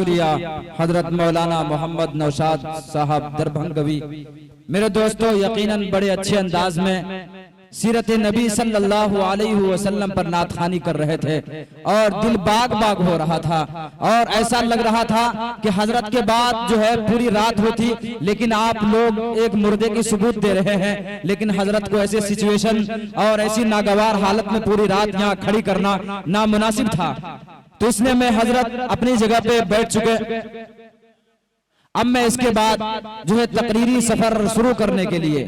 शुक्रिया हजरत मौलाना मोहम्मद नौशाद साहब दरभंगवी। मेरे दोस्तों, यकीनन बड़े अच्छे अंदाज में सीरत नबी सल्लल्लाहु अलैहि वसल्लम पर नातखानी कर रहे थे और दिल बाग बाग हो रहा था और ऐसा लग रहा था कि हजरत के बाद जो है पूरी रात होती, लेकिन आप लोग एक मुर्दे की सबूत दे रहे हैं। लेकिन हजरत को ऐसे सिचुएशन और ऐसी नागवार हालत में पूरी रात यहाँ खड़ी करना नामुनासिब था, तो इसलिए मैं हजरत अपनी जगह पे बैठ चुके। अब मैं इसके बाद जो है तकरीरी सफर शुरू करने के लिए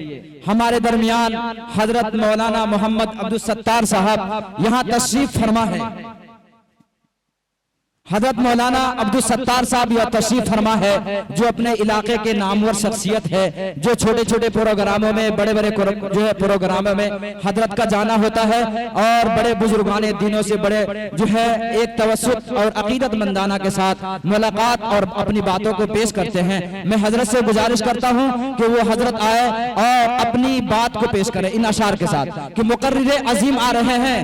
हमारे दरमियान हजरत मौलाना मोहम्मद अब्दुल सत्तार साहब यहाँ तशरीफ फरमा है। हजरत मौलाना अब्दुल सत्तार साहब यह तशरीफ फरमा है, जो अपने इलाके के नामवर शख्सियत है, जो छोटे छोटे प्रोग्रामों में, बड़े बड़े जो है प्रोग्रामों में हजरत का जाना होता है और बड़े बुजुर्गाने दिनों से बड़े जो है एक तवस्सुत और अकीदत मंदाना के साथ मुलाकात और अपनी बातों को पेश करते हैं। मैं हजरत से गुजारिश करता हूं कि वो हजरत आए और अपनी बात को पेश करें इन अशार के साथ कि मुकर्रिरे अजीम आ रहे हैं,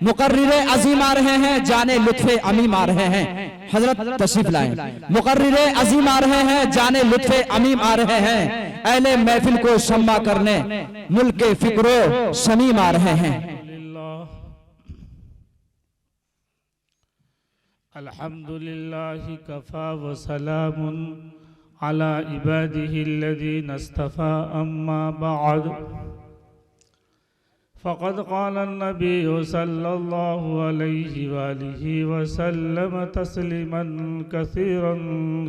मुकर्रिरे अजीम आ रहे हैं, जाने लुत्फे अमीम आ रहे हैं। हजरत तशरीफ लाएं। मुकर्रिरे अजीम आ रहे हैं, जाने लुत्फे अमीम आ रहे हैं, अहले महफिल को शम्मा करने मुल्के फिक्रो शमीम आ रहे हैं। अल्हम्दुलिल्लाहि कफा व सलामुन अला इबादिही अल्लज़ीना इस्तफ़ा अम्मा बअद। फ़क़द क़ाला नबी सल्लल्लाहु अलैहि वालिहि वसल्लम तस्लीमन कसीरन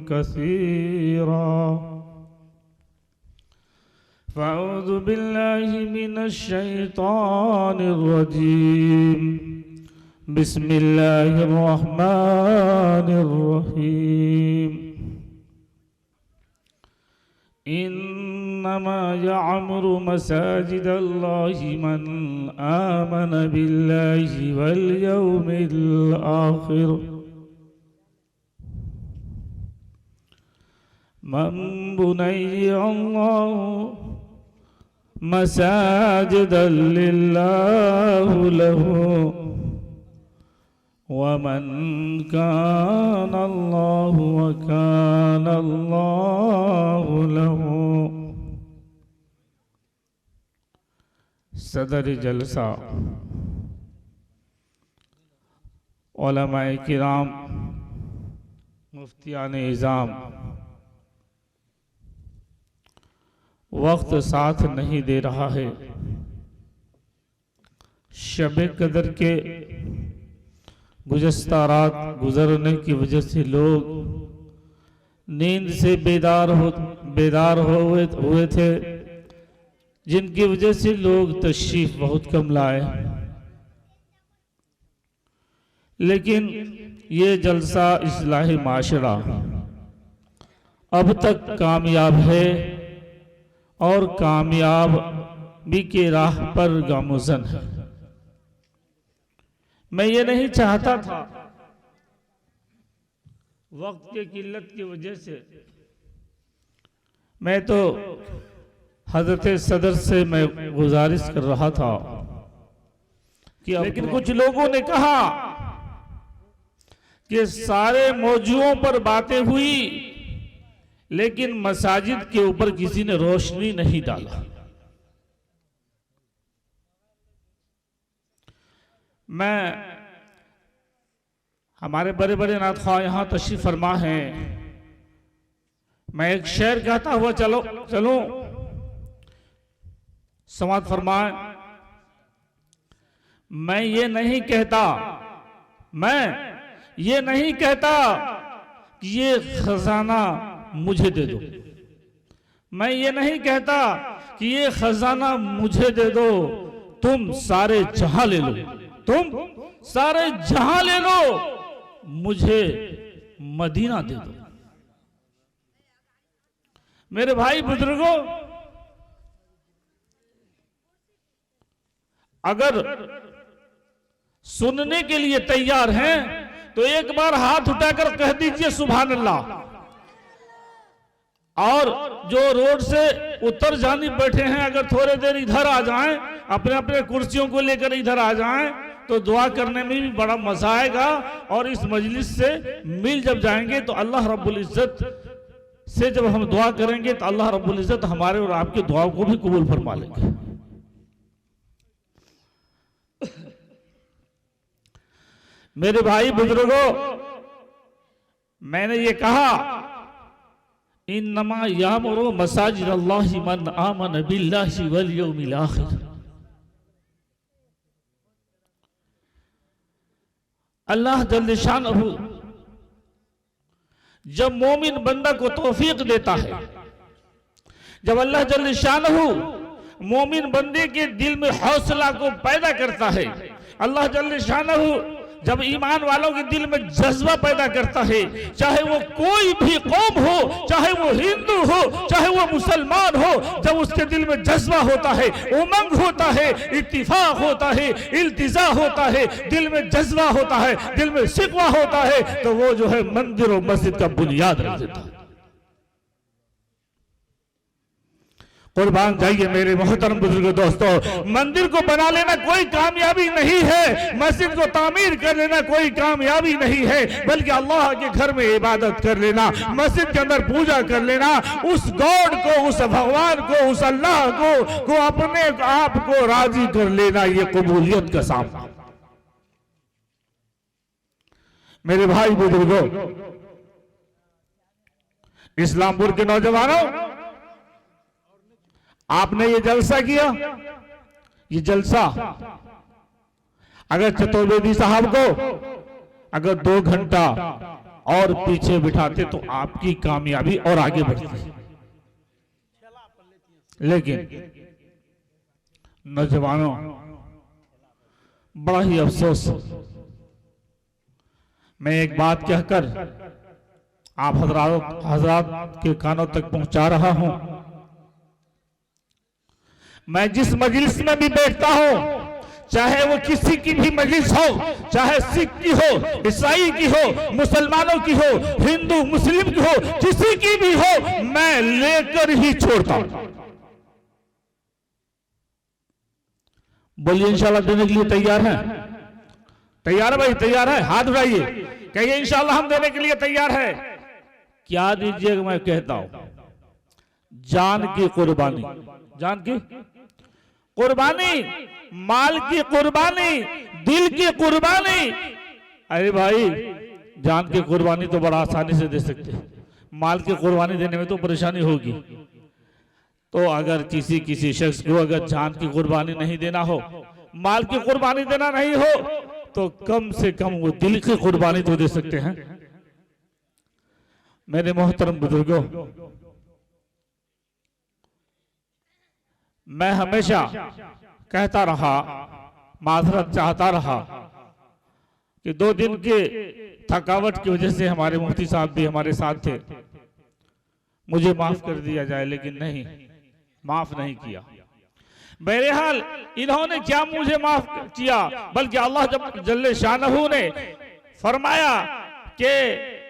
कसीरा। फ़अऊज़ु बिल्लाहि मिनश शैतानिर रजीम। बिस्मिल्लाहिर रहमानिर रहीम। इन्नमा यअमुरु मसाजिदल्लाहि मन आमन बिल्लाहि वल यौमिल आखिर मन बुनय्यल्लाहु मसाजिदल्लिल्लाहु लहु वमन कानल्लाहु व कानल्लाहु लहु। सदर जलसा उलमाए किराम, मुफ्तियान इज़ाम, वक्त साथ नहीं दे रहा है। शब कदर के गुज़श्ता रात गुजरने की वजह से लोग नींद से बेदार हुए थे, जिनकी वजह से लोग तशरीफ बहुत कम लाए। लेकिन ये जलसा इस्लाही माशरा अब तक कामयाब है और कामयाबी के राह पर गामुज़न है। मैं ये नहीं चाहता था, वक्त के किल्लत की वजह से मैं तो हजरत सदर से मैं गुजारिश कर रहा था कि लेकिन कुछ लोगों ने कहा कि सारे मौजूओं पर बातें हुई, लेकिन मसाजिद के ऊपर किसी ने रोशनी नहीं डाला। मैं हमारे बड़े बड़े नातख़्वाह यहाँ तशरीफ फरमा हैं, मैं एक शेर कहता हुआ चलो समात फरमाए। मैं ये नहीं कहता कि ये खजाना मुझे दे दो, मैं ये नहीं कहता कि ये खजाना मुझे दे दो, तुम सारे जहां ले लो, तुम सारे जहां ले लो, मुझे मदीना दे दो। मेरे भाई बुजुर्गों, अगर सुनने के लिए तैयार हैं तो एक बार हाथ उठाकर कह दीजिए सुभान अल्लाह। और जो रोड से उतर जानी बैठे हैं, अगर थोड़ी देर इधर आ जाएं, अपने अपने कुर्सियों को लेकर इधर आ जाएं, तो दुआ करने में भी बड़ा मजा आएगा, और इस मजलिस से मिल जब जाएंगे तो अल्लाह रब्बुल इज्जत से जब हम दुआ करेंगे तो अल्लाह रब्बुल इज्जत हमारे और आपकी दुआओं को भी कबूल फरमा लेंगे। मेरे भाई बुजुर्गों, मैंने ये कहा इन्नमा यामुरु मसाजिद अल्लाहि मन आमन बिल्लाहि वल यौमिल आखिर। अल्लाह जल्ल शानहू जब मोमिन बंदा को तौफीक देता है, जब अल्लाह जल्ल शानहू मोमिन बंदे के दिल में हौसला को पैदा करता है, अल्लाह जल्ल शानहू जब ईमान वालों के दिल में जज्बा पैदा करता है, चाहे वो कोई भी कौम हो, चाहे वो हिंदू हो, चाहे वो मुसलमान हो, जब उसके दिल में जज्बा होता है, उमंग होता है, इत्तिफाक होता है, इल्तिजा होता है, दिल में जज्बा होता है, दिल में शिकवा होता है, तो वो जो है मंदिर और मस्जिद का बुनियाद रख देता है। कुर्बान जाइए मेरे मोहतरम बुजुर्ग दोस्तों, मंदिर को बना लेना कोई कामयाबी नहीं है, मस्जिद को तामीर कर लेना कोई कामयाबी नहीं है, बल्कि अल्लाह के घर में इबादत कर लेना, मस्जिद के अंदर पूजा कर लेना, उस गॉड को, उस भगवान को, उस अल्लाह को अपने आप को राजी कर लेना, ये कबूलियत का सामना। मेरे भाई बुजुर्गों, इस्लामपुर के नौजवानों, आपने ये जलसा किया, ये जलसा अगर चतुर्वेदी साहब को अगर 2 घंटा और पीछे बिठाते तो आपकी कामयाबी और आगे बढ़ती, लेकिन नौजवानों बड़ा ही अफसोस, मैं एक बात कहकर आप हजरात के कानों तक पहुंचा रहा हूं। मैं जिस मजलिस में भी बैठता हूं, चाहे वो किसी की भी मजलिस हो, चाहे सिख की हो, ईसाई की हो, मुसलमानों की हो, हिंदू मुस्लिम की हो, किसी की भी हो, मैं लेकर ही छोड़ता हूं। बोलिए इंशाल्लाह देने के लिए तैयार है? तैयार है भाई? तैयार है? हाथ उठाइए, कहिए इंशाल्लाह हम देने के लिए तैयार है। क्या दीजिएगा? मैं कहता हूं जान की कुर्बानी, जान की कुर्बानी, माल की कुर्बानी, दिल की कुर्बानी। अरे भाई, जान की कुर्बानी तो बड़ा आसानी से दे सकते हैं, माल की कुर्बानी देने में तो परेशानी होगी। तो अगर किसी शख्स को अगर जान की कुर्बानी नहीं देना हो, माल की कुर्बानी देना नहीं हो, तो कम से कम वो दिल की कुर्बानी तो दे सकते हैं। मेरे मोहतरम बुजुर्गों, मैं हमेशा कहता रहा, माजरत चाहता रहा कि 2 दिन के थकावट की वजह से हमारे मुफ्ती साहब भी हमारे साथ थे, मुझे माफ कर दिया जाए, लेकिन नहीं, माफ नहीं किया। बहरहाल इन्होंने क्या मुझे माफ किया, बल्कि अल्लाह जल्ले शानहू ने फरमाया कि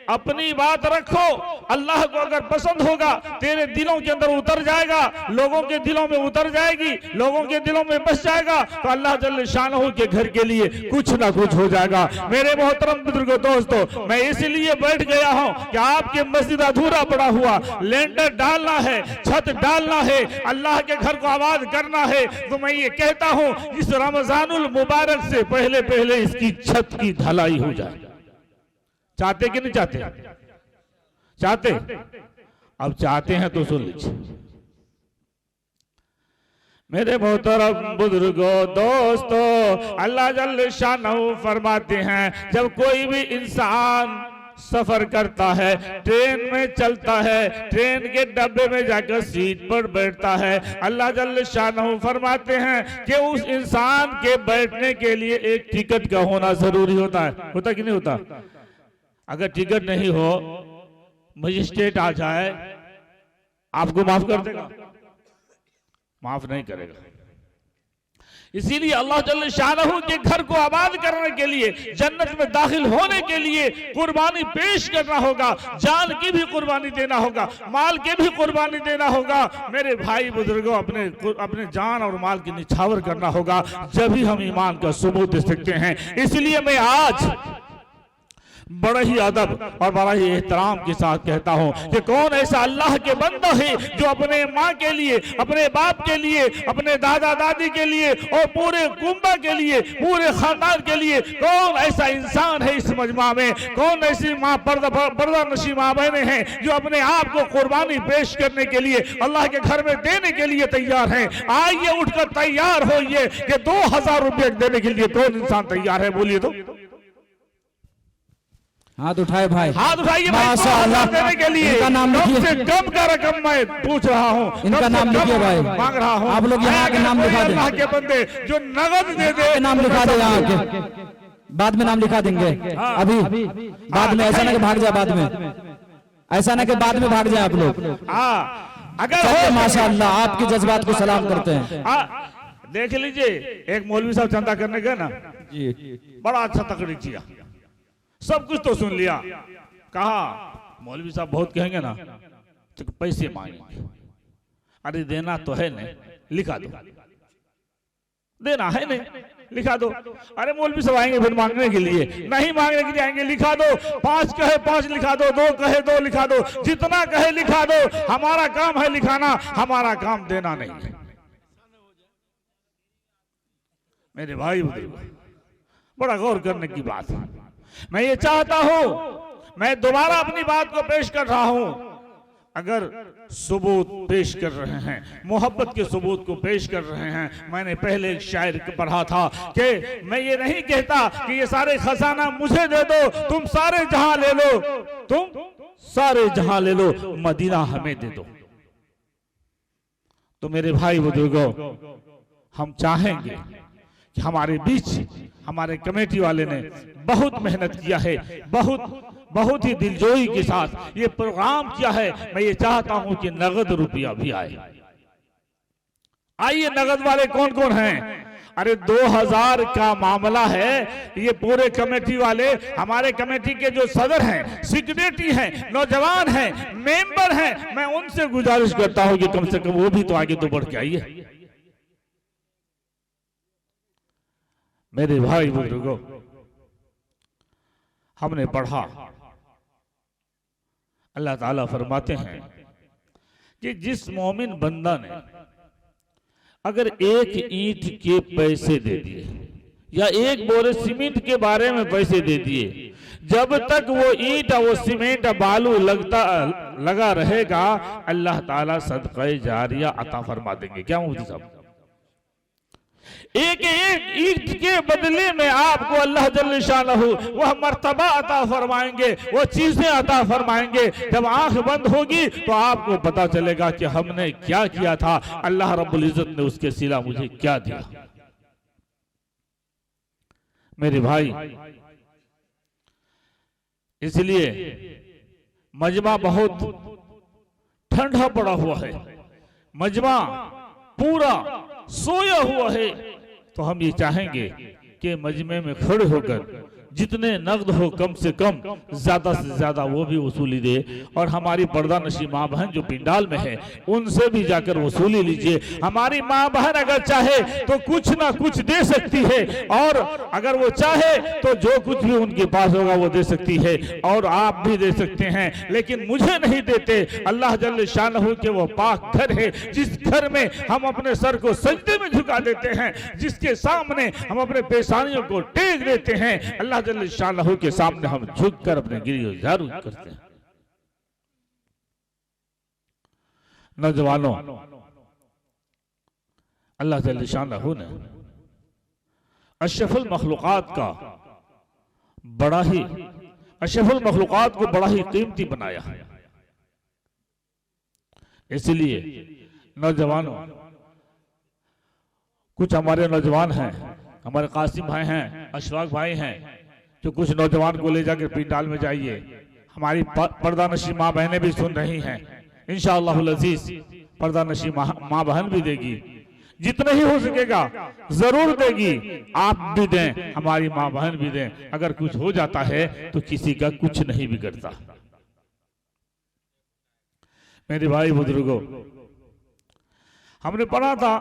अपनी बात रखो, अल्लाह को अगर पसंद होगा तेरे दिलों के अंदर उतर जाएगा, लोगों के दिलों में उतर जाएगी, लोगों के दिलों में बस जाएगा, तो अल्लाह जल्ल शानहू के घर के लिए कुछ ना कुछ हो जाएगा। मेरे मोहतरम बुजुर्गों दोस्तों, मैं इसलिए बैठ गया हूं कि आपके मस्जिद अधूरा पड़ा हुआ, लेंटर डालना है, छत डालना है, अल्लाह के घर को आबाद करना है, तो मैं ये कहता हूं इस रमजानुल मुबारक से पहले पहले इसकी छत की ढलाई हो जाए। चाहते कि नहीं चाहते? चाहते? अब चाहते हैं तो सुन लीजिए। मेरे मोहतरम बुजुर्गों दोस्तों, अल्लाह जल्ल शानहू फरमाते हैं, जब कोई भी इंसान सफर करता है, ट्रेन में चलता है, ट्रेन के डब्बे में जाकर सीट पर बैठता है, अल्लाह जल्ल शानहू फरमाते हैं कि उस इंसान के बैठने के लिए एक टिकट का होना जरूरी होता है। होता कि नहीं होता? अगर टिकट नहीं हो, मजिस्ट्रेट आ जाए, आपको माफ कर देगा? माफ नहीं करेगा। इसीलिए अल्लाह जल्ल शानहू के घर को आबाद करने के लिए, जन्नत में दाखिल होने के लिए कुर्बानी पेश करना होगा, जान की भी कुर्बानी देना होगा, माल की भी कुर्बानी देना होगा। मेरे भाई बुजुर्गों, अपने जान और माल की निछावर करना होगा, जब ही हम ईमान का सबूत दे सकते हैं। इसलिए मैं आज बड़ा ही अदब और बड़ा ही एहतराम के साथ कहता हूं कि कौन ऐसा अल्लाह के बंदा है जो अपने माँ के लिए, अपने बाप के लिए, अपने दादा दादी के लिए और पूरे कुंबा के लिए, पूरे खानदान के लिए, कौन ऐसा इंसान है इस मजमा में, कौन ऐसी माँ पर्दा नशी माँ बहनें हैं जो अपने आप को कुर्बानी पेश करने के लिए, अल्लाह के घर में देने के लिए तैयार हैं। आइए उठकर तैयार होइए कि 2000 रुपये देने के लिए कौन इंसान तैयार है, बोलिए तो। हाथ उठाए भाई, हाथ उठाइए भाई, माशाअल्लाह। देने के लिए इनका नाम कम लिखिए, से कम का रकम मैं पूछ रहा हूँ, इनका नाम लिखिए भाई, मांग रहा हूँ। आप लोग यहाँ के नाम लिखा दें, अल्लाह के बंदे जो नगद दे दे, नाम लिखा दे यहाँ के, बाद में नाम लिखा देंगे। अभी बाद में ऐसा ना कि भाग जाए, बाद में ऐसा ना कि बाद में भाग जाए आप लोग। अगर माशाअल्लाह, आपके जज्बात को सलाम करते हैं। देख लीजिए, एक मौलवी साहब चंदा करने गए ना जी, बड़ा अच्छा तकरीर किया, सब कुछ तो सुन लिया, कहा मौलवी साहब बहुत कहेंगे ना तो पैसे मांगेंगे। अरे देना तो है नहीं, लिखा दो, देना है नहीं, लिखा दो। अरे मौलवी साहब आएंगे फिर मांगने के लिए, नहीं मांगने के लिए आएंगे, लिखा दो। 5 कहे 5 लिखा दो, 2 कहे 2 लिखा दो, जितना कहे लिखा दो। हमारा काम है लिखाना, हमारा काम देना नहीं है। मेरे भाई बड़ा गौर करने की बात है। मैं ये चाहता हूं, मैं दोबारा अपनी बात को पेश कर रहा हूं, अगर सबूत पेश कर रहे हैं, मोहब्बत के सबूत को पेश कर रहे हैं। मैंने पहले एक शायर पढ़ा था कि मैं ये नहीं कहता कि ये सारे खजाना मुझे दे दो, तुम सारे जहां ले लो, तुम सारे जहां ले लो, मदीना हमें दे दो। तो मेरे भाई बुजुर्गों, हम चाहेंगे कि हमारे बीच हमारे कमेटी वाले ने बहुत मेहनत किया है, बहुत ही दिलजोई के साथ ये प्रोग्राम किया है। मैं ये चाहता हूं कि नगद रुपया भी आए। आइए, नगद वाले कौन कौन हैं? अरे 2000 का मामला है। ये पूरे कमेटी वाले, हमारे कमेटी के जो सदर हैं, सेक्रेटरी हैं, नौजवान हैं, मेंबर हैं, मैं उनसे गुजारिश करता हूं कि कम से कम वो भी तो आगे तो बढ़ के आइए। मेरे भाई बुजुर्गों, हमने पढ़ा, अल्लाह ताला फरमाते हैं कि जिस मोमिन बंदा ने अगर 1 ईंट के पैसे दे दिए या 1 बोरे सीमेंट के बारे में पैसे दे दिए, जब तक वो ईंट वो सीमेंट बालू लगा रहेगा, अल्लाह ताला सदक़े जारिया अता फरमा देंगे। क्या मुफ्ती साहब? एक ईंट के बदले में आपको अल्लाह जल्ल शानहू वह मर्तबा अता फरमाएंगे, वो चीजें अता फरमाएंगे। जब आंख बंद होगी तो आपको पता चलेगा कि हमने क्या किया था, अल्लाह रब्बुल इज्जत ने उसके सिला मुझे क्या दिया। मेरे भाई, इसलिए मजमा बहुत ठंडा पड़ा हुआ है, मजमा पूरा सोया हुआ है। तो हम ये चाहेंगे कि मजमे में खड़े होकर जितने नकद हो कम से कम ज्यादा से ज्यादा वो भी वसूली दे, और हमारी पर्दा नशी माँ बहन जो पिंडाल में है उनसे भी जाकर वसूली लीजिए। हमारी माँ बहन अगर चाहे तो कुछ ना कुछ दे सकती है, और अगर वो चाहे तो जो कुछ भी उनके पास होगा वो दे सकती है, और आप भी दे सकते हैं, लेकिन मुझे नहीं देते। अल्लाह जल्ल शानहू के वो पाक घर है जिस घर में हम अपने सर को सजदे में झुका देते हैं, जिसके सामने हम अपने पेशानियों को टेक देते हैं। अल्लाह जल्ल शानहू के सामने हम झुककर अपने गिरिज़ार करते हैं। नौजवानों, अल्लाह जल्ल शानहू ने अशरफुल मखलूकात का बड़ा ही अशरफुल मखलूकात को बड़ा ही कीमती बनाया है। इसलिए नौजवानों, कुछ हमारे नौजवान हैं, हमारे कासिम भाई हैं, अशफाक भाई हैं, जो कुछ नौजवान को ले जाकर पिंडाल में जाइए। हमारी पर्दा नशी माँ बहनें भी सुन रही हैं, इंशाअल्लाहुल अज़ीज़ पर्दा नशी माँ बहन भी देगी। जितना ही हो सकेगा जरूर देगी। आप भी दें, हमारी माँ बहन भी दें। अगर कुछ हो जाता है तो किसी का कुछ नहीं बिगड़ता। मेरे भाई बुजुर्गों, हमने पढ़ा था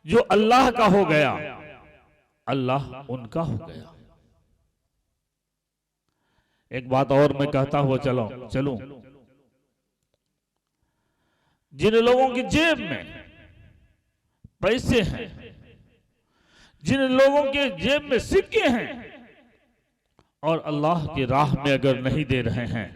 जो अल्लाह का हो गया अल्लाह उनका हो गया। एक बात और मैं कहता हुआ चलूं, जिन लोगों की जेब में पैसे हैं, जिन लोगों के जेब में सिक्के हैं और अल्लाह की राह में अगर नहीं दे रहे हैं,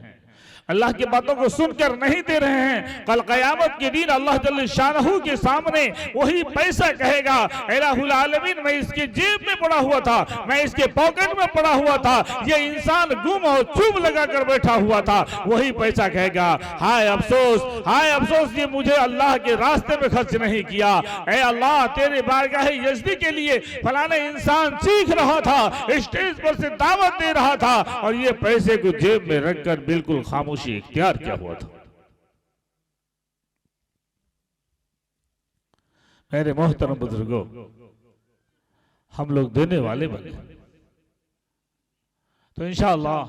अल्लाह की बातों को सुनकर नहीं दे रहे हैं, कल क़यामत के दिन अल्लाह जल्ल शानहू के सामने वही पैसा कहेगा, इलाहुल आलमीन मैं इसके जेब में पड़ा हुआ था, मैं इसके पॉकेट में पड़ा हुआ था, ये इंसान गुम और चुप लगा कर बैठा हुआ था। वही पैसा कहेगा, हाय अफसोस ये मुझे अल्लाह के रास्ते में खर्च नहीं किया। ऐ अल्लाह, तेरे बारगाह यज़दी के लिए फलाना इंसान चीख रहा था, स्टेज पर से दावत दे रहा था और ये पैसे को जेब में रखकर बिल्कुल खामोशी इख्तियार किया हुआ था। मेरे मोहतरम बुजुर्गों, हम लोग देने वाले बने तो इंशाअल्लाह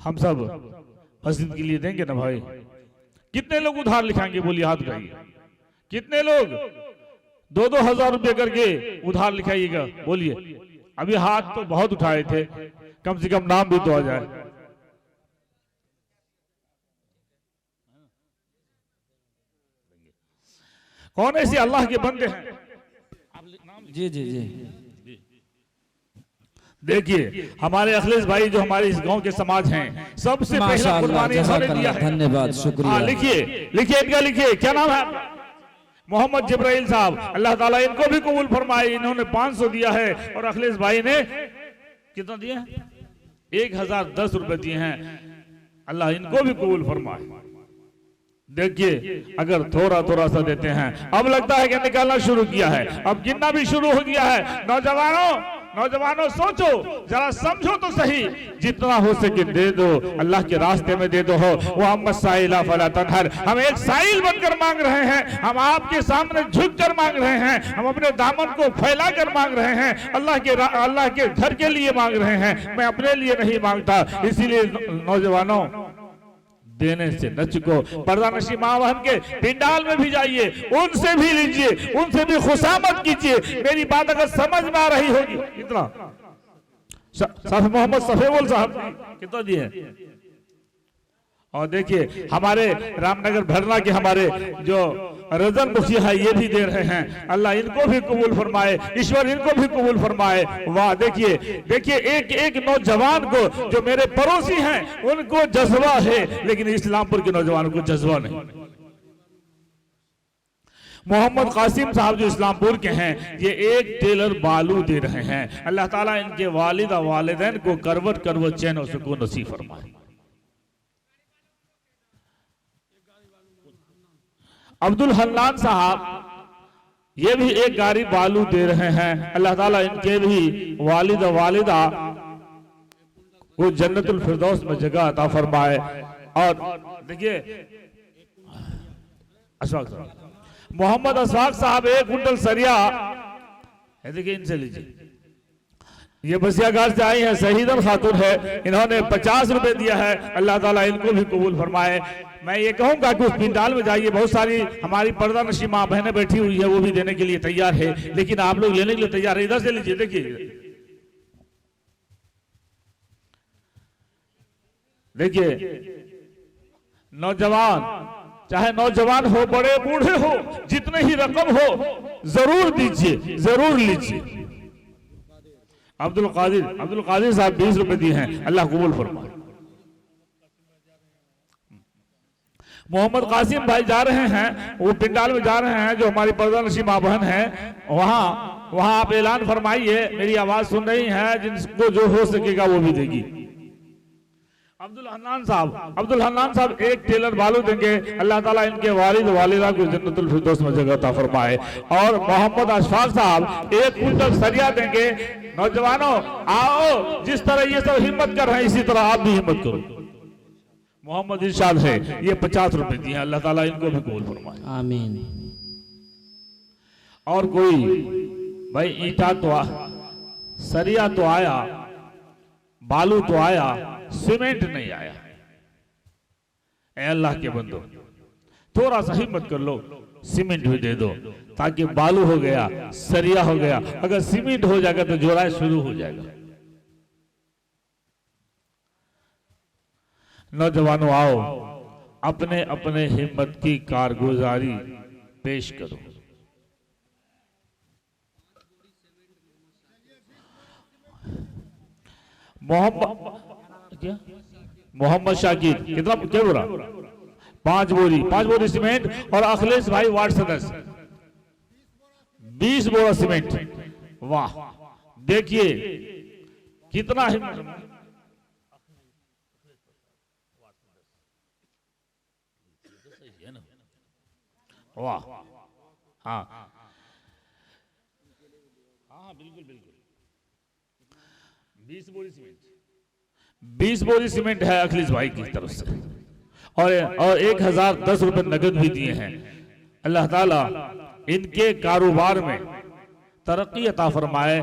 हम सब मस्जिद के लिए देंगे ना भाई। कितने लोग उधार लिखाएंगे? बोलिए, हाथ उठाइए। कितने लोग 2-2 हजार रुपये करके उधार लिखाइएगा? बोलिए। अभी हाथ तो बहुत उठाए थे, कम से कम नाम भी तो आ जाए। कौन ऐसे अल्लाह के बंदे हैं? जी जी जी, देखिए हमारे अखिलेश भाई जो हमारे इस गांव के समाज हैं, सबसे पहला कुर्बानी इन्होंने दिया है। धन्यवाद, शुक्रिया। लिखिए इनका, लिखिए क्या नाम है? मोहम्मद जिब्राइल साहब, अल्लाह ताला इनको भी कबूल फरमाए। इन्होंने 500 दिया है और अखिलेश भाई ने कितना दिया? 1010 रुपए दिए हैं। अल्लाह इनको भी कबूल फरमाए। देखिए अगर थोड़ा थोड़ा सा देते हैं, अब लगता है कि निकालना शुरू किया है, अब गिनना भी शुरू हो गया है। नौजवानों सोचो जरा, समझो तो सही, जितना हो सके दे दो, अल्लाह के रास्ते में दे दो। फला तनहर, हम एक साइल बनकर मांग रहे हैं, हम आपके सामने झुक कर मांग रहे हैं, हम अपने दामन को फैला कर मांग रहे हैं, अल्लाह के घर के लिए मांग रहे हैं, मैं अपने लिए नहीं मांगता। इसीलिए नौजवानों, देने से न चुको। पर्दानशी माँ बहन के पिंडाल में भी जाइए, उनसे भी लीजिए, उनसे भी खुशामद कीजिए। मेरी बात अगर समझ में आ रही होगी। कितना मोहम्मद सफेवुल साहब कितना दिए? और देखिए हमारे रामनगर भरना के हमारे जो रजन मुखिया है, ये भी दे रहे हैं। अल्लाह इनको भी कबूल फरमाए, ईश्वर इनको भी कबूल फरमाए। वाह, देखिए एक नौजवान को, जो मेरे पड़ोसी हैं उनको जज्बा है, लेकिन इस्लामपुर के नौजवानों को जज्बा नहीं। मोहम्मद कासिम साहब जो इस्लामपुर के हैं, ये 1 टेलर बालू दे रहे हैं। अल्लाह ताला इनके वालिदा वालिदैन को करवट करवट चैन और सुकून नसीब फरमाए। अब्दुल हन्नान साहब, ये भी 1 गाड़ी बालू दे रहे हैं। अल्लाह ताला इनके भी वालिदा वालिदा को जन्नतुल फिरदौस में जगह अता फरमाए। और देखिए अशफाक साहब, मोहम्मद अशफाक साहब 1 कुंटल सरिया है। देखिए इनसे लीजिए, ये बसियाघाट से आई है, शहीदन खातून है, इन्होंने 50 रुपए दिया है। अल्लाह ताला इनको भी कबूल फरमाए। मैं ये कहूंगा कि उस पिंडाल में जाइए, बहुत सारी हमारी पर्दा नशी माँ बहनें बैठी हुई है, वो भी देने के लिए तैयार है, लेकिन आप लोग लेने के लिए तैयार है। इधर से लीजिए। देखिए नौजवान, चाहे नौजवान हो, बड़े बूढ़े हो, जितने ही रकम हो जरूर दीजिए, जरूर लीजिए। अब्दुल कादिर साहब 20 रुपए दिए हैं। अल्लाह कबूल फरमाए। मोहम्मद कासिम भाई जा रहे हैं, वो पिंडाल में जा रहे हैं, जो हमारी पर्दानशी माँ बहन है, वहां आप ऐलान फरमाइए। मेरी आवाज सुन रही है, जिनको जो हो सकेगा वो भी देगी। अब्दुल हन्नान साहब 1 टेलर बालू देंगे। अल्लाह ताला इनके वालिद वालिदा को जन्नतुल फिरदौस में जगह अता फरमाए। और मोहम्मद अशफाक साहब 1 कुंटल सरिया देंगे। नौजवानों आओ, जिस तरह ये सब हिम्मत कर रहे हैं, इसी तरह आप भी हिम्मत करो। मोहम्मद इरशाद है, ये 50 रुपए दिए हैं। अल्लाह ताला इनको भी कबूल फरमाए। आमीन। और कोई भाई ईटा तो सरिया तो आया, बालू तो आया, सीमेंट नहीं आया। ऐ अल्लाह के बंदो, थोड़ा सा हिम्मत कर लो, सीमेंट भी दे दो, ताकि बालू हो गया, सरिया हो गया, अगर सीमेंट हो जाएगा तो जोड़ाई शुरू हो जाएगा। नौजवानों आओ, अपने अपने हिम्मत की कारगुजारी पेश करो। मोहम्मद शाकिर कितना क्या बोला? 5 बोरी सीमेंट और अखिलेश भाई वार्ड सदस्य 20 बोरा सीमेंट। वाह, देखिए कितना हिम्मत। वाह, हाँ हाँ बिल्कुल बिल्कुल। 20 बोरी सीमेंट है अखिलेश भाई की तरफ से, और 1010 रुपए नगद भी दिए हैं। अल्लाह ताला इनके कारोबार में तरक्की अता फरमाए।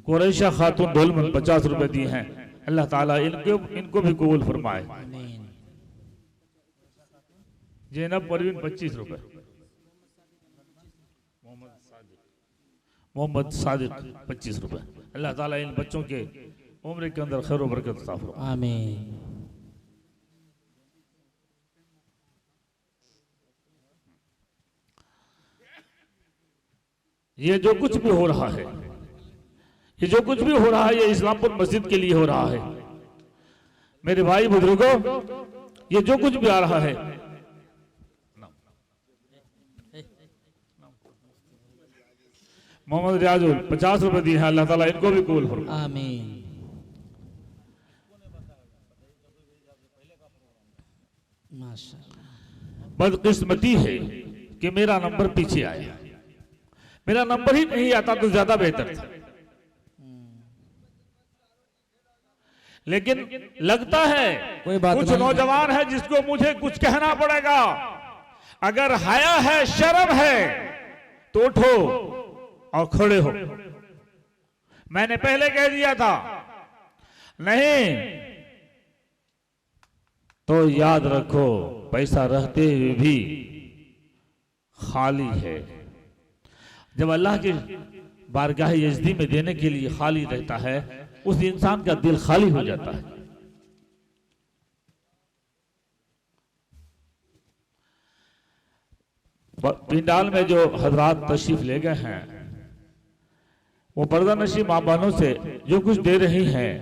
कुरैशा खातून ढोलमन 50 रुपए दिए हैं। अल्लाह ताला इनको भी कबूल फरमाए। जैनब परवीन 25 रुपए, मोहम्मद सादिक 25 रुपए। अल्लाह ताला इन बच्चों के उम्र के अंदर खैर व बरकत अता फरमाए। आमीन। ये जो कुछ भी हो रहा है, ये जो कुछ भी हो रहा है, ये इस्लामपुर मस्जिद के लिए हो रहा है। मेरे भाई बुजुर्गों, ये जो कुछ भी आ रहा है, मोहम्मद रियाजुल 50 रुपए दिए हैं। अल्लाह ताला इनको भी कबूल फरमाए। आमीन। माशाअल्लाह। बदकिस्मती है कि मेरा नंबर पीछे आया। मेरा नंबर ही नहीं आता तो ज्यादा बेहतर था, लेकिन लगता है कोई बात कुछ नहीं। नौजवान है जिसको मुझे कुछ कहना पड़ेगा। अगर हया है, शर्म है, तो उठो और खड़े हो। मैंने पहले कह दिया था, नहीं तो याद रखो पैसा रहते हुए भी खाली है। जब अल्लाह के बारगाह यज़दी में देने के लिए खाली रहता है, उस इंसान का दिल खाली हो जाता है। पिंडाल में जो हजरात तशरीफ ले गए हैं, वो पर्दा नशी माँ बहनों से जो कुछ दे रही हैं,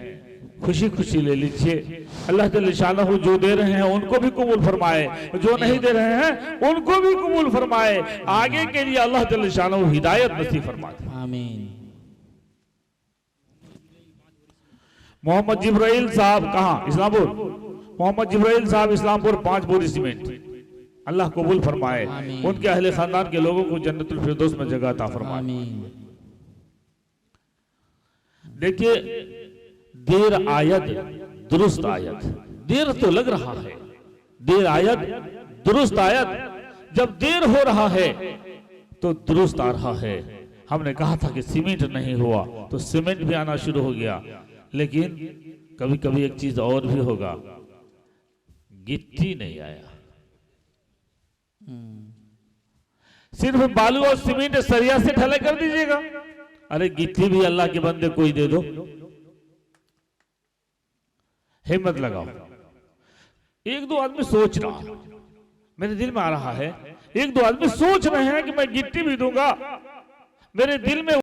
खुशी खुशी ले लीजिए। अल्लाह जल्ल शानहू जो दे रहे हैं उनको भी कबूल फरमाए, जो नहीं दे रहे हैं उनको भी कबूल फरमाए। आगे के लिए अल्लाह जल्ल शानहू हिदायत नसीब फरमाए। आमीन। मोहम्मद जिब्राइल साहब कहाँ? इस्लामपुर। मोहम्मद जिब्राइल साहब इस्लामपुर 5 बोरी सीमेंट। अल्लाह कबूल फरमाए, उनके अहले खानदान के लोगों को जन्नतुल फिरदौस में जगह अता फरमाए। आमीन। देखिए, देर आयत दुरुस्त आयत। देर तो लग रहा है, देर आयत दुरुस्त आयत। जब देर हो रहा है तो दुरुस्त आ रहा है। हमने कहा था कि सीमेंट नहीं हुआ तो सीमेंट भी आना शुरू हो गया, लेकिन कभी कभी एक चीज और भी होगा, गिट्टी नहीं आया। सिर्फ बालू और सीमेंट सरिया से ढलाई कर दीजिएगा। अरे गिट्टी भी अल्लाह के बंदे कोई दे दो, हिम्मत लगाओ। एक दो आदमी सोच रहा, मेरे दिल में आ रहा है, एक दो आदमी सोच रहे हैं कि मैं गिट्टी भी दूंगा। मेरे दिल में